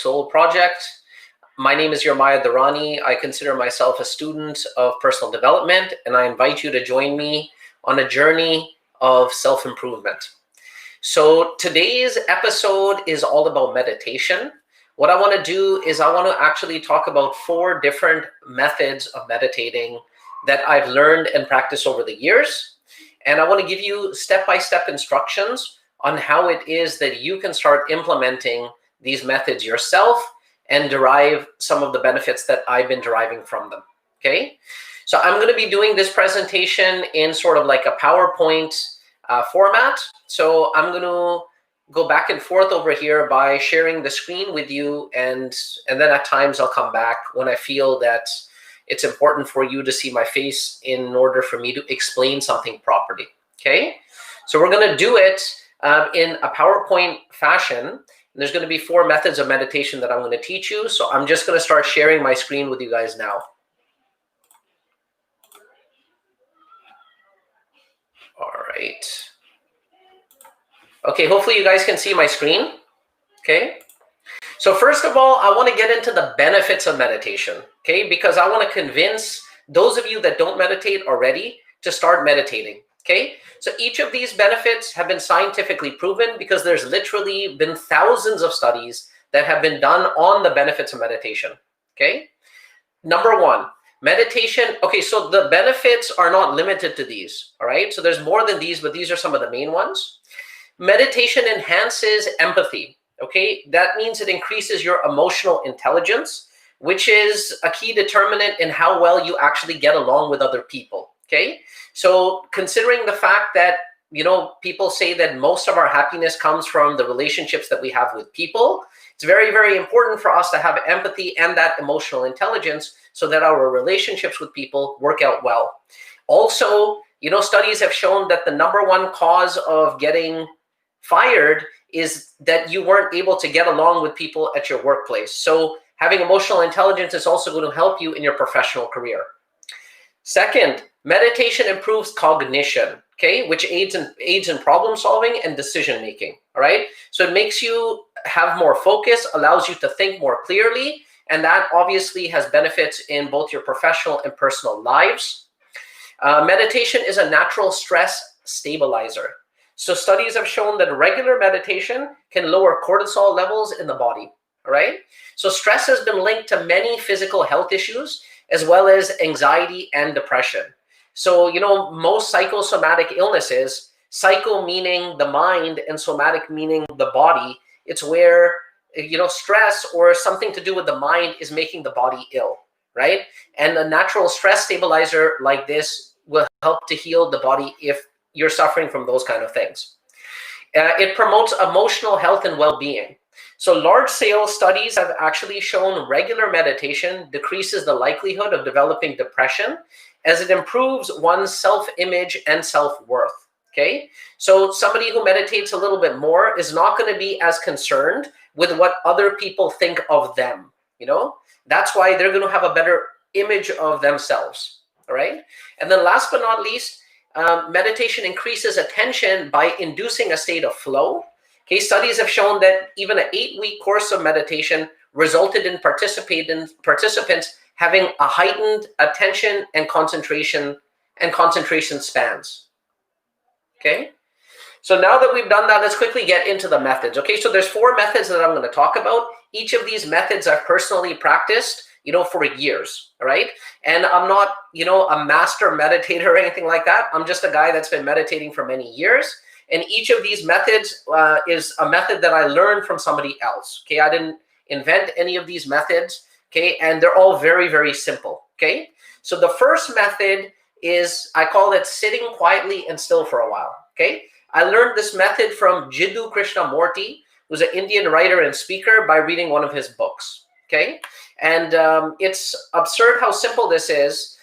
Soul Project. My name is Yermaya Dharani. I consider myself a student of personal development, and I invite you to join me on a journey of self-improvement. So today's episode is all about meditation. What I want to do is I want to actually talk about 4 different methods of meditating that I've learned and practiced over the years. And I want to give you step-by-step instructions on how it is that you can start implementing these methods yourself and derive some of the benefits that I've been deriving from them, okay? So I'm going to be doing this presentation in sort of like a PowerPoint format. So I'm going to go back and forth over here by sharing the screen with you, and then at times I'll come back when I feel that it's important for you to see my face in order for me to explain something properly, okay? So we're going to do it in a PowerPoint fashion. There's going to be 4 methods of meditation that I'm going to teach you. So I'm just going to start sharing my screen with you guys now. All right. Okay, hopefully you guys can see my screen. Okay. So first of all, I want to get into the benefits of meditation, okay? Because I want to convince those of you that don't meditate already to start meditating. Okay, so each of these benefits have been scientifically proven because there's literally been thousands of studies that have been done on the benefits of meditation. Okay, number 1, meditation. Okay, so the benefits are not limited to these. All right, so there's more than these, but these are some of the main ones. Meditation enhances empathy. Okay, that means it increases your emotional intelligence, which is a key determinant in how well you actually get along with other people. Okay, so considering the fact that, you know, people say that most of our happiness comes from the relationships that we have with people, it's very, very important for us to have empathy and that emotional intelligence so that our relationships with people work out well. Also, you know, studies have shown that the #1 cause of getting fired is that you weren't able to get along with people at your workplace. So having emotional intelligence is also going to help you in your professional career. Second, meditation improves cognition, okay, which aids in problem solving and decision making, all right? So it makes you have more focus, allows you to think more clearly, and that obviously has benefits in both your professional and personal lives. Meditation is a natural stress stabilizer. So studies have shown that regular meditation can lower cortisol levels in the body, all right? So stress has been linked to many physical health issues, as well as anxiety and depression. So, you know, most psychosomatic illnesses, psycho meaning the mind and somatic meaning the body, it's where, you know, stress or something to do with the mind is making the body ill, right? And a natural stress stabilizer like this will help to heal the body if you're suffering from those kind of things. It promotes emotional health and well-being. So large-scale studies have actually shown regular meditation decreases the likelihood of developing depression as it improves one's self-image and self-worth, okay? So somebody who meditates a little bit more is not going to be as concerned with what other people think of them, you know? That's why they're going to have a better image of themselves, all right? And then last but not least, meditation increases attention by inducing a state of flow. Okay, studies have shown that even an 8-week course of meditation resulted in participants having a heightened attention and concentration spans. Okay, so now that we've done that, let's quickly get into the methods. Okay, so there's 4 methods that I'm going to talk about. Each of these methods I've personally practiced, you know, for years, all right? And I'm not, you know, a master meditator or anything like that. I'm just a guy that's been meditating for many years. And each of these methods is a method that I learned from somebody else, okay? I didn't invent any of these methods, okay? And they're all very, very simple, okay? So the first method is, I call it sitting quietly and still for a while, okay? I learned this method from Jiddu Krishnamurti, who's an Indian writer and speaker, by reading one of his books, okay? And it's absurd how simple this is.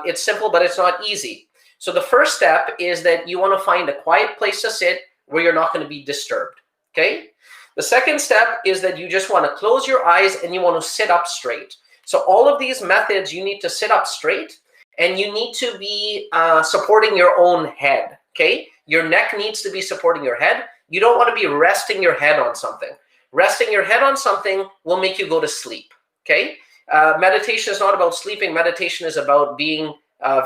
It's simple, but it's not easy. So the first step is that you want to find a quiet place to sit where you're not going to be disturbed, okay? The second step is that you just want to close your eyes and you want to sit up straight. So all of these methods, you need to sit up straight and you need to be supporting your own head, okay? Your neck needs to be supporting your head. You don't want to be resting your head on something. Resting your head on something will make you go to sleep, okay? Meditation is not about sleeping. Meditation is about being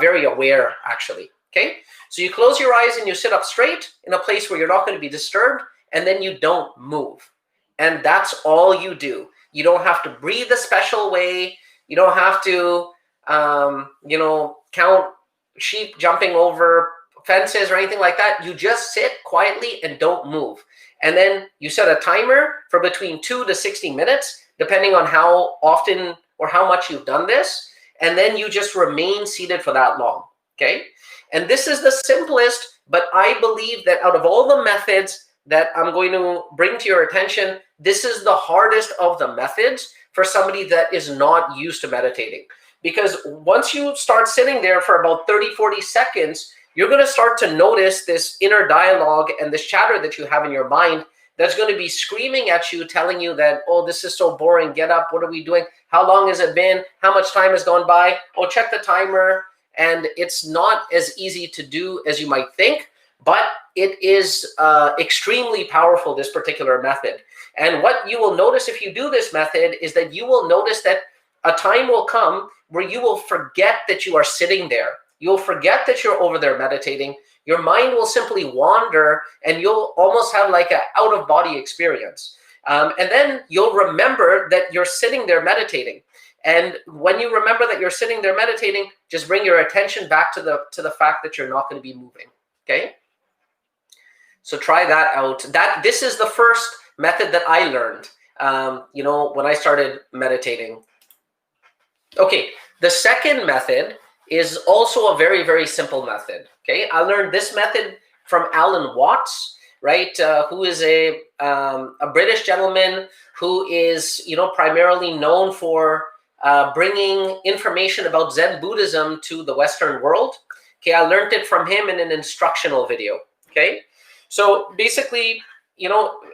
very aware, actually, okay? So you close your eyes and you sit up straight in a place where you're not going to be disturbed, and then you don't move. And that's all you do. You don't have to breathe a special way. You don't have to, count sheep jumping over fences or anything like that. You just sit quietly and don't move. And then you set a timer for between 2 to 60 minutes, depending on how often or how much you've done this. And then you just remain seated for that long, okay? And this is the simplest, but I believe that out of all the methods that I'm going to bring to your attention, this is the hardest of the methods for somebody that is not used to meditating. Because once you start sitting there for about 30, 40 seconds, you're going to start to notice this inner dialogue and this chatter that you have in your mind that's going to be screaming at you, telling you that, oh, this is so boring. Get up. What are we doing? How long has it been? How much time has gone by? Oh, check the timer. And it's not as easy to do as you might think, but it is extremely powerful, this particular method. And what you will notice if you do this method is that you will notice that a time will come where you will forget that you are sitting there. You'll forget that you're over there meditating. Your mind will simply wander, and you'll almost have like an out-of-body experience. And then you'll remember that you're sitting there meditating. And when you remember that you're sitting there meditating, just bring your attention back to the fact that you're not going to be moving. Okay? So try that out. This is the first method that I learned, when I started meditating. Okay, the second method is also a very, very simple method. Okay, I learned this method from Alan Watts, right? Who is a British gentleman who is, primarily known for bringing information about Zen Buddhism to the Western world. Okay, I learned it from him in an instructional video. Okay, so basically,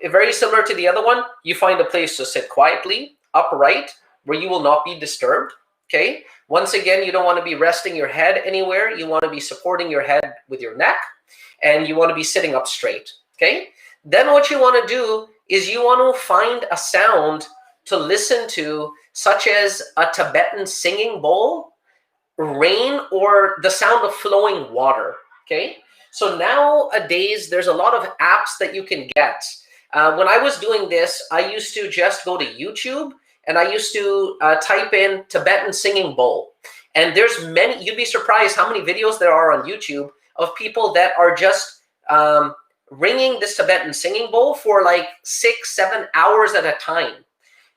very similar to the other one, you find a place to sit quietly, upright, where you will not be disturbed. Okay. Once again, you don't want to be resting your head anywhere. You want to be supporting your head with your neck, and you want to be sitting up straight. Okay. Then what you want to do is you want to find a sound to listen to, such as a Tibetan singing bowl, rain, or the sound of flowing water. Okay. So nowadays, there's a lot of apps that you can get. When I was doing this, I used to just go to YouTube, and I used to type in Tibetan singing bowl. And there's many, you'd be surprised how many videos there are on YouTube of people that are just ringing this Tibetan singing bowl for like 6-7 hours at a time.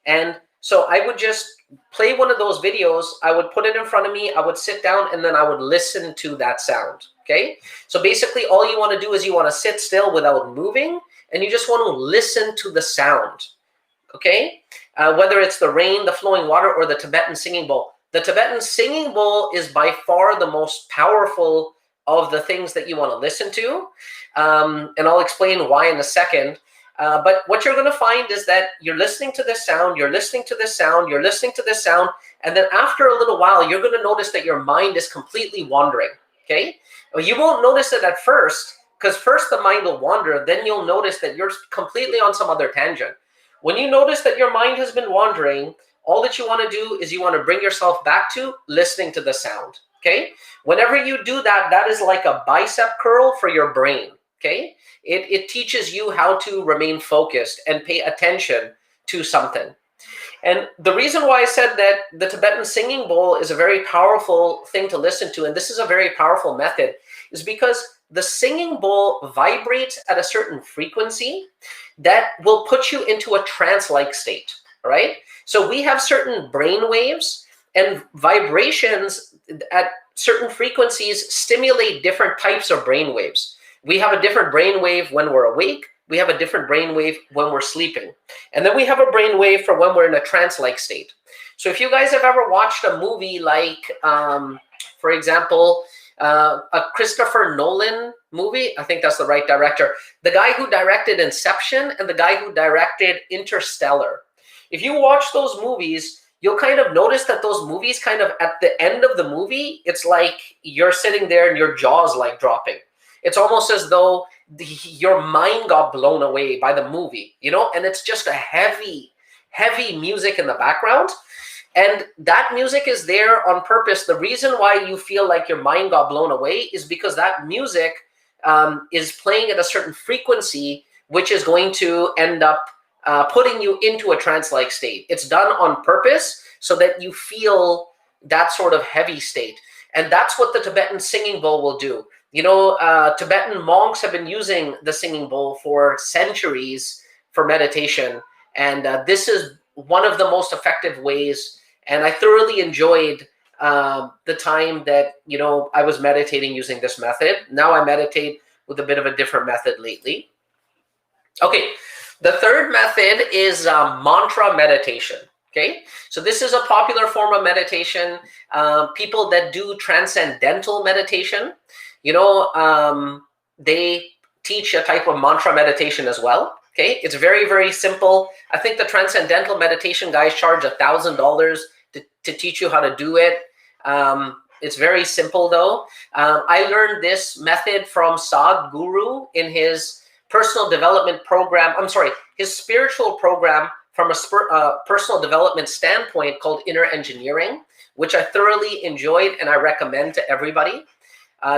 And so I would just play one of those videos. I would put it in front of me. I would sit down, and then I would listen to that sound. Okay. So basically all you want to do is you want to sit still without moving, and you just want to listen to the sound. Okay. Whether it's the rain, the flowing water, or the Tibetan singing bowl. The Tibetan singing bowl is by far the most powerful of the things that you want to listen to. And I'll explain why in a second. But what you're going to find is that you're listening to this sound, you're listening to this sound, you're listening to this sound, and then after a little while, you're going to notice that your mind is completely wandering. Okay? Well, you won't notice it at first, because first the mind will wander, then you'll notice that you're completely on some other tangent. When you notice that your mind has been wandering, all that you want to do is you want to bring yourself back to listening to the sound, okay? Whenever you do that, that is like a bicep curl for your brain, okay? It teaches you how to remain focused and pay attention to something. And the reason why I said that the Tibetan singing bowl is a very powerful thing to listen to, and this is a very powerful method, is because the singing bowl vibrates at a certain frequency that will put you into a trance-like state, all right? So we have certain brain waves, and vibrations at certain frequencies stimulate different types of brain waves. We have a different brain wave when we're awake. We have a different brain wave when we're sleeping. And then we have a brain wave for when we're in a trance-like state. So if you guys have ever watched a movie like, for example, a Christopher Nolan movie, I think that's the right director, the guy who directed Inception and the guy who directed Interstellar. If you watch those movies, you'll kind of notice that those movies kind of at the end of the movie, it's like you're sitting there and your jaw's like dropping. It's almost as though your mind got blown away by the movie, and it's just a heavy, heavy music in the background. And that music is there on purpose. The reason why you feel like your mind got blown away is because that music is playing at a certain frequency, which is going to end up putting you into a trance-like state. It's done on purpose so that you feel that sort of heavy state. And that's what the Tibetan singing bowl will do. Tibetan monks have been using the singing bowl for centuries for meditation. And this is one of the most effective ways. And I thoroughly enjoyed the time that, I was meditating using this method. Now I meditate with a bit of a different method lately. Okay, the third method is mantra meditation. Okay, so this is a popular form of meditation. People that do transcendental meditation, they teach a type of mantra meditation as well. Okay, it's very, very simple. I think the transcendental meditation guys charge $1,000 to teach you how to do it. It's very simple though. I learned this method from Sadhguru in his personal development program. His spiritual program from a personal development standpoint called Inner Engineering, which I thoroughly enjoyed and I recommend to everybody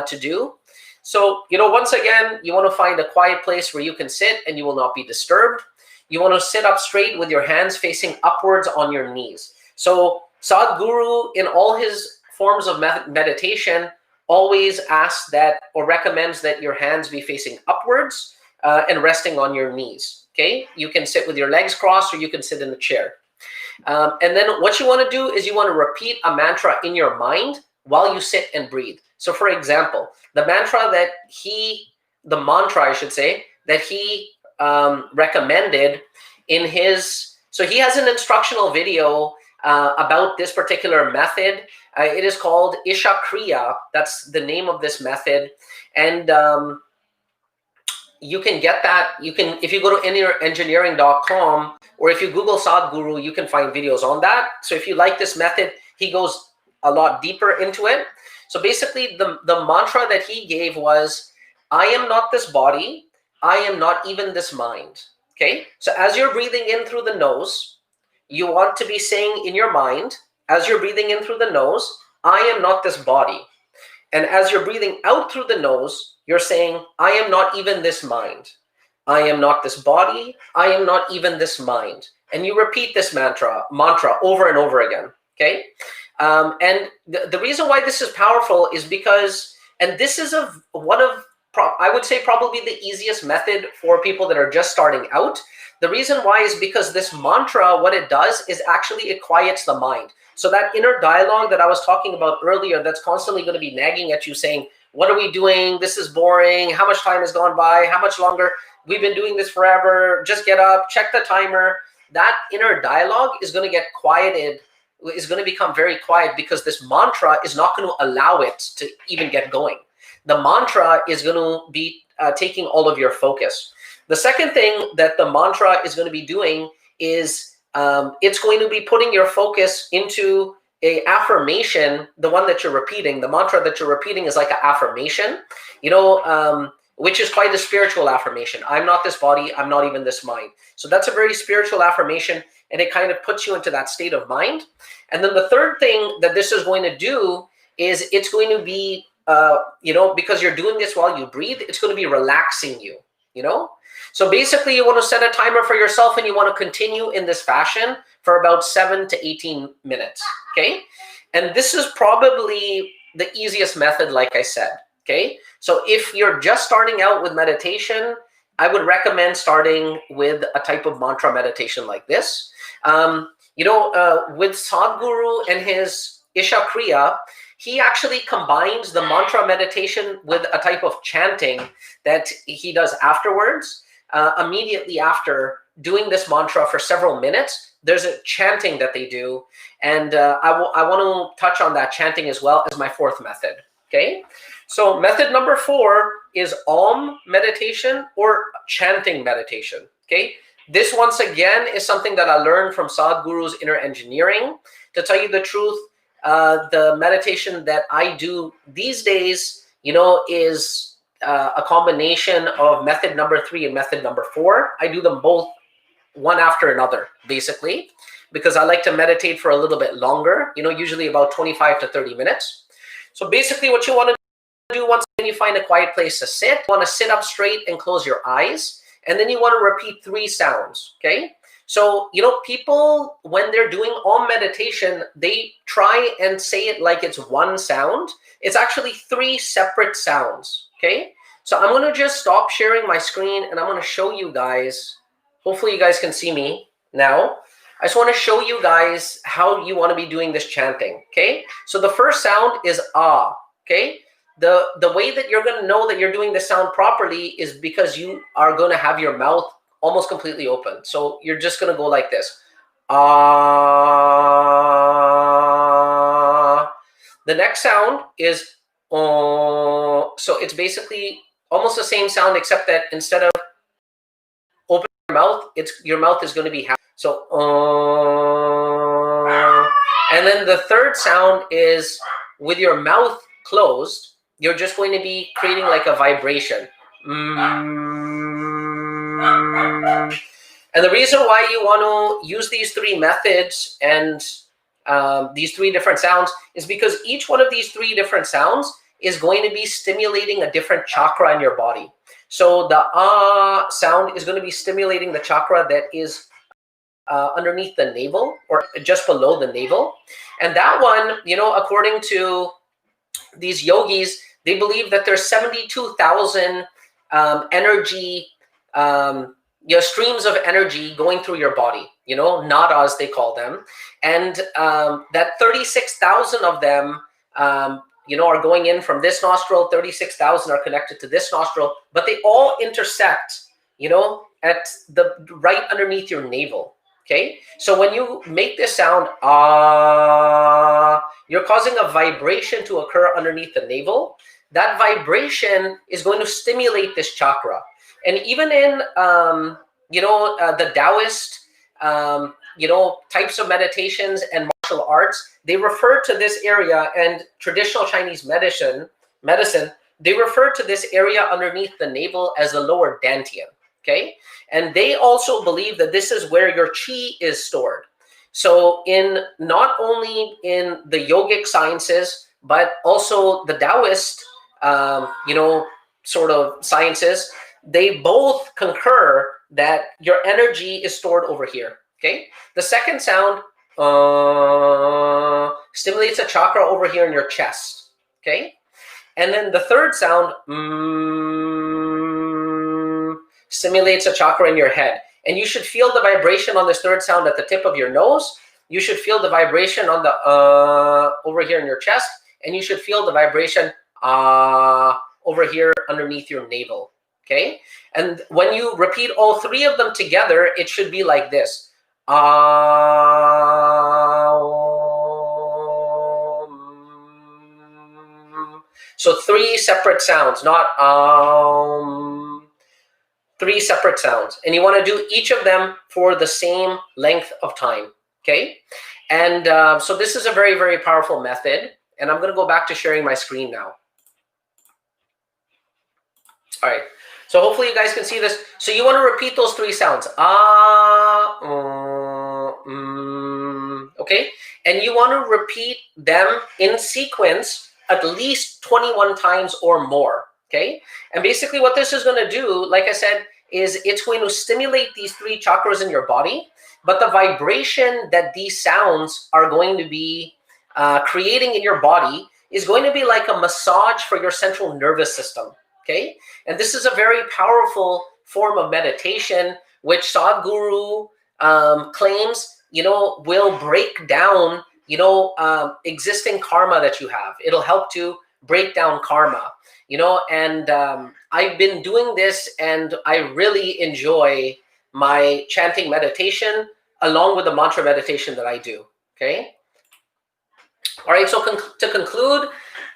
to do. So, once again, you want to find a quiet place where you can sit and you will not be disturbed. You want to sit up straight with your hands facing upwards on your knees. So Sadhguru, in all his forms of meditation, always asks that or recommends that your hands be facing upwards and resting on your knees. Okay, you can sit with your legs crossed or you can sit in a chair. And then what you want to do is you want to repeat a mantra in your mind while you sit and breathe. So for example, the mantra that he recommended in his, so he has an instructional video about this particular method. It is called Isha Kriya. That's the name of this method. And you can get that. If you go to innerengineering.com or if you Google Sadhguru, you can find videos on that. So if you like this method, he goes a lot deeper into it. So basically the mantra that he gave was, I am not this body. I am not even this mind. Okay. So as you're breathing in through the nose, you want to be saying in your mind, as you're breathing in through the nose, I am not this body. And as you're breathing out through the nose, you're saying, I am not even this mind. I am not this body. I am not even this mind. And you repeat this mantra over and over again. Okay. And the reason why this is powerful is because, and this is I would say probably the easiest method for people that are just starting out. The reason why is because this mantra, what it does is actually it quiets the mind. So that inner dialogue that I was talking about earlier, that's constantly going to be nagging at you saying, what are we doing? This is boring. How much time has gone by? How much longer? We've been doing this forever. Just get up, check the timer. That inner dialogue is going to get quieted, is going to become very quiet because this mantra is not going to allow it to even get going. The mantra is going to be taking all of your focus. The second thing that the mantra is going to be doing is it's going to be putting your focus into a affirmation, the one that you're repeating. The mantra that you're repeating is like an affirmation, which is quite a spiritual affirmation. I'm not this body. I'm not even this mind. So that's a very spiritual affirmation, and it kind of puts you into that state of mind. And then the third thing that this is going to do is it's going to be, because you're doing this while you breathe, it's going to be relaxing you, So basically you want to set a timer for yourself and you want to continue in this fashion for about 7 to 18 minutes, okay? And this is probably the easiest method, like I said, okay? So if you're just starting out with meditation, I would recommend starting with a type of mantra meditation like this. With Sadhguru and his Isha Kriya, he actually combines the mantra meditation with a type of chanting that he does afterwards. Immediately after doing this mantra for several minutes, there's a chanting that they do. And I want to touch on that chanting as well as my fourth method, okay? So method number 4 is Om meditation or chanting meditation, okay? This, once again, is something that I learned from Sadhguru's Inner Engineering. To tell you the truth, the meditation that I do these days, is a combination of method number 3 and method number 4. I do them both one after another, basically, because I like to meditate for a little bit longer, usually about 25 to 30 minutes. So basically what you want to do, once you find a quiet place to sit, you want to sit up straight and close your eyes, and then you want to repeat 3 sounds, okay? So, people, when they're doing Om meditation, they try and say it like it's one sound. It's actually 3 separate sounds, okay? So I'm going to just stop sharing my screen, and I'm going to show you guys. Hopefully you guys can see me now. I just want to show you guys how you want to be doing this chanting, okay? So the first sound is ah, okay? The way that you're going to know that you're doing the sound properly is because you are going to have your mouth almost completely open. So you're just going to go like this. Ah. The next sound is oh. So it's basically almost the same sound, except that instead of opening your mouth, your mouth is going to be half. So and then the third sound is with your mouth closed. You're just going to be creating like a vibration. And the reason why you want to use these 3 methods and these 3 different sounds is because each one of these 3 different sounds is going to be stimulating a different chakra in your body. So the ah sound is going to be stimulating the chakra that is underneath the navel, or just below the navel. And that one, according to these yogis, they believe that there's 72,000 energy, streams of energy going through your body, nadas they call them. And that 36,000 of them, are going in from this nostril, 36,000 are connected to this nostril, but they all intersect, at the right underneath your navel. Okay, so when you make this sound, ah, you're causing a vibration to occur underneath the navel. That vibration is going to stimulate this chakra. And even in, the Taoist, types of meditations and martial arts, they refer to this area, and traditional Chinese medicine, they refer to this area underneath the navel as the lower dantian. Okay, and they also believe that this is where your chi is stored. So not only in the yogic sciences, but also the Taoist, sort of sciences, they both concur that your energy is stored over here. Okay, the second sound stimulates a chakra over here in your chest. Okay, and then the third sound stimulates a chakra in your head. And you should feel the vibration on this third sound at the tip of your nose. You should feel the vibration on the over here in your chest. And you should feel the vibration over here underneath your navel. Okay? And when you repeat all 3 of them together, it should be like this. So 3 separate sounds, not 3 separate sounds, and you want to do each of them for the same length of time, okay? And so this is a very, very powerful method, and I'm going to go back to sharing my screen now. All right, so hopefully you guys can see this. So you want to repeat those 3 sounds, okay? And you want to repeat them in sequence at least 21 times or more. Okay, and basically what this is going to do, like I said, is it's going to stimulate these 3 chakras in your body, but the vibration that these sounds are going to be creating in your body is going to be like a massage for your central nervous system. Okay, and this is a very powerful form of meditation, which Sadhguru claims, will break down, existing karma that you have. It'll help to break down karma. And I've been doing this, and I really enjoy my chanting meditation along with the mantra meditation that I do. Okay. All right. So to conclude,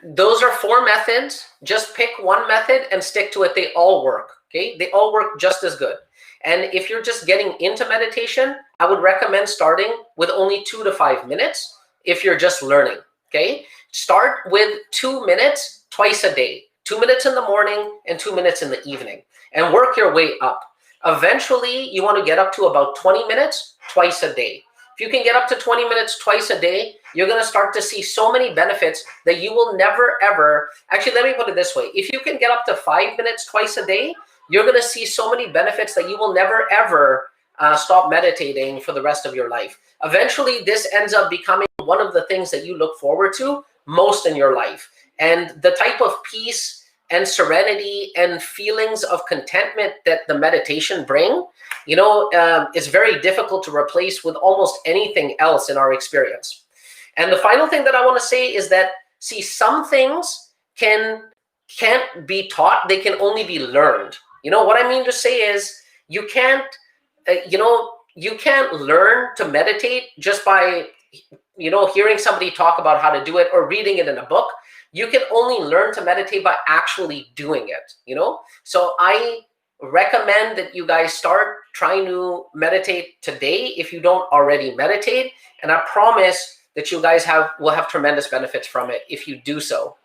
those are 4 methods. Just pick one method and stick to it. They all work. Okay. They all work just as good. And if you're just getting into meditation, I would recommend starting with only 2 to 5 minutes if you're just learning. Okay. Start with 2 minutes twice a day. 2 minutes in the morning and 2 minutes in the evening, and work your way up. Eventually, you want to get up to about 20 minutes twice a day. If you can get up to 20 minutes twice a day, you're going to start to see so many benefits that you will never, ever, actually, let me put it this way. If you can get up to 5 minutes twice a day, you're going to see so many benefits that you will never, ever stop meditating for the rest of your life. Eventually, this ends up becoming one of the things that you look forward to most in your life. And the type of peace and serenity and feelings of contentment that the meditation bring, is very difficult to replace with almost anything else in our experience. And the final thing that I want to say is that, see, some things can't be taught, they can only be learned. What I mean to say is, you can't learn to meditate just by hearing somebody talk about how to do it or reading it in a book. You can only learn to meditate by actually doing it. So I recommend that you guys start trying to meditate today if you don't already meditate, and I promise that you guys will have tremendous benefits from it if you do so.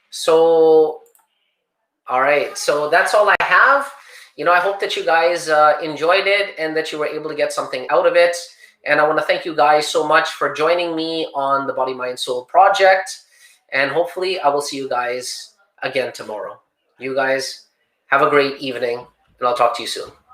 So all right, so that's all I have. I hope that you guys enjoyed it and that you were able to get something out of it. And I want to thank you guys so much for joining me on the Body, Mind, Soul project. And hopefully I will see you guys again tomorrow. You guys have a great evening, and I'll talk to you soon.